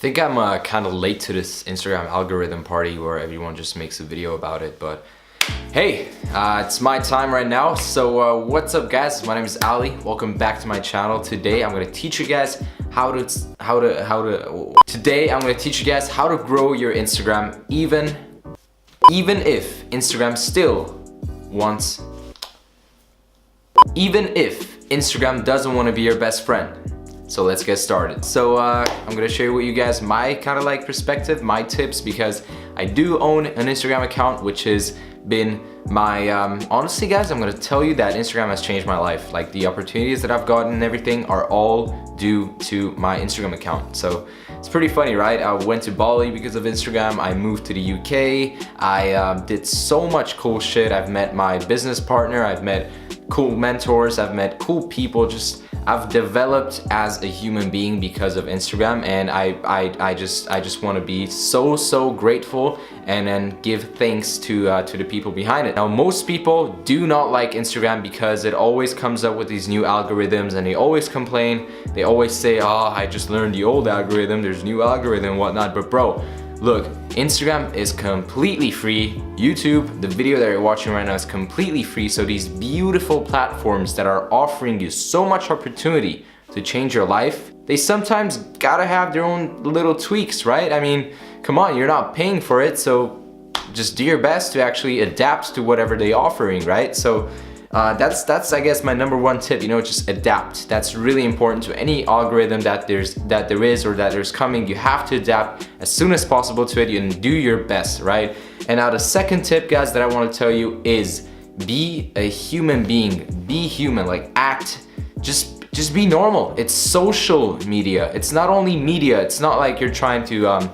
think I'm kind of late to this Instagram algorithm party where everyone just makes a video about it, but hey, it's my time right now. So what's up guys, my name is Ali. Welcome back to my channel. Today I'm going to teach you guys how to grow your Instagram even if Instagram doesn't want to be your best friend. So let's get started. So I'm gonna share with you guys my kind of like perspective, my tips, because I do own an Instagram account, which has been my, honestly guys, I'm gonna tell you that Instagram has changed my life. Like the opportunities that I've gotten and everything are all due to my Instagram account. So it's pretty funny, right? I went to Bali because of Instagram. I moved to the UK. I did so much cool shit. I've met my business partner. I've met cool mentors. I've met cool people. I've developed as a human being because of Instagram, and I just want to be so grateful and then give thanks to the people behind it. Now, most people do not like Instagram because it always comes up with these new algorithms, and they always complain. They always say, "Oh, I just learned the old algorithm. There's new algorithm and whatnot." But bro, look, Instagram is completely free. YouTube, the video that you're watching right now, is completely free. So these beautiful platforms that are offering you so much opportunity to change your life, they sometimes gotta have their own little tweaks, right? I mean, come on, you're not paying for it, so just do your best to actually adapt to whatever they're offering, right? So that's I guess my number one tip, just adapt. That's really important to any algorithm that there is or that there's coming. You have to adapt as soon as possible to it and do your best, right? And now the second tip, guys, that I want to tell you is be a human being. Be human, like act, just be normal. It's social media. It's not only media. It's not like you're trying to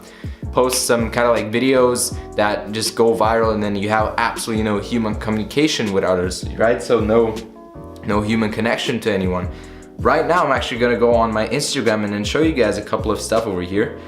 post some kind of like videos that just go viral and then you have absolutely no human communication with others, right? So no human connection to anyone. Right now I'm actually gonna go on my Instagram and then show you guys a couple of stuff over here.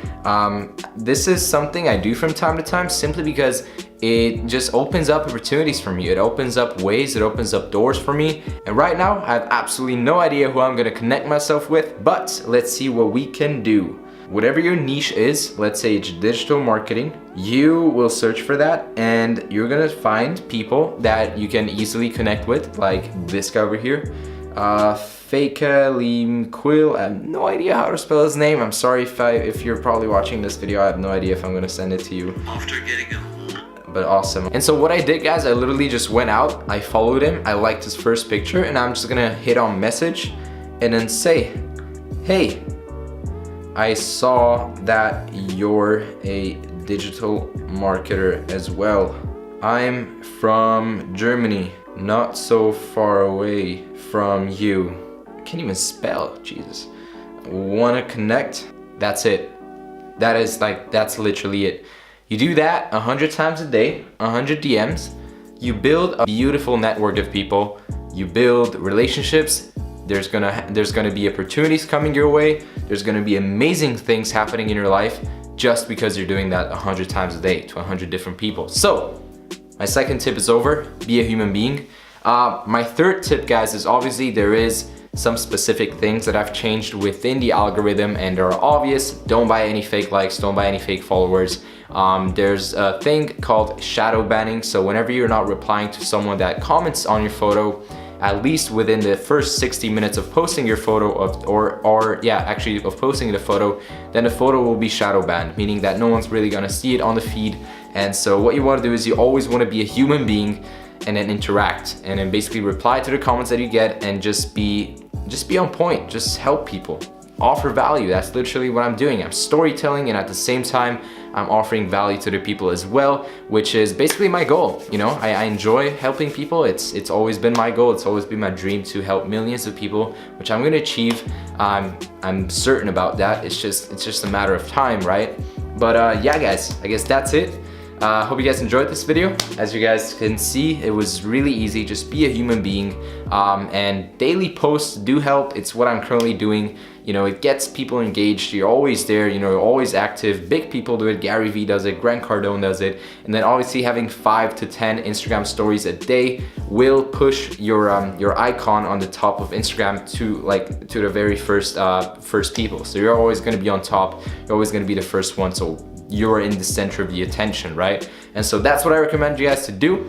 This is something I do from time to time simply because it just opens up opportunities for me. It opens up ways, it opens up doors for me. And right now I have absolutely no idea who I'm gonna connect myself with, but let's see what we can do. Whatever your niche is, let's say it's digital marketing, you will search for that and you're gonna find people that you can easily connect with, like this guy over here. Feka Lim Quill. I have no idea how to spell his name. I'm sorry if you're probably watching this video. I have no idea if I'm gonna send it to you. After getting a But awesome. And so what I did, guys, I literally just went out, I followed him, I liked his first picture, and I'm just gonna hit on message and then say, "Hey, I saw that you're a digital marketer as well. I'm from Germany, not so far away from you." I can't even spell, Jesus. Wanna connect? That's it. That's literally it. You do that 100 times a day, 100 DMs. You build a beautiful network of people. You build relationships. There's gonna be opportunities coming your way. There's gonna be amazing things happening in your life just because you're doing that 100 times a day to 100 different people. So my second tip is over. Be a human being. My third tip, guys, is obviously there is some specific things that I've changed within the algorithm, and they're obvious. Don't buy any fake likes, don't buy any fake followers. There's a thing called shadow banning. So whenever you're not replying to someone that comments on your photo, at least within the first 60 minutes of posting your photo of posting the photo, then the photo will be shadow banned, meaning that no one's really gonna see it on the feed. And so what you wanna do is you always wanna be a human being and then interact and then basically reply to the comments that you get and just be on point, just help people, offer value. That's literally what I'm doing. I'm storytelling, and at the same time I'm offering value to the people as well, which is basically my goal. I enjoy helping people. It's always been my goal. It's always been my dream to help millions of people, which I'm gonna achieve. I'm certain about that. It's just a matter of time, right? But yeah, guys, I guess that's it. Hope you guys enjoyed this video. As you guys can see, it was really easy. Just be a human being, and daily posts do help. It's what I'm currently doing You know, it gets people engaged. You're always there, you know, you're always active. Big people do it. Gary Vee does it, Grant Cardone does it. And then obviously having 5 to 10 Instagram stories a day will push your icon on the top of Instagram to the very first people. So you're always going to be on top. You're always going to be the first one. So you're in the center of the attention, right? And so that's what I recommend you guys to do.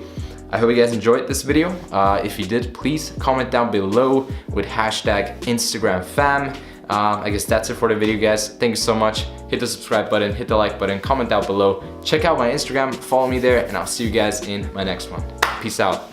I hope you guys enjoyed this video. If you did, please comment down below with hashtag #InstagramFam. I guess that's it for the video, guys. Thank you so much. Hit the subscribe button, hit the like button, comment down below. Check out my Instagram, follow me there, and I'll see you guys in my next one. Peace out.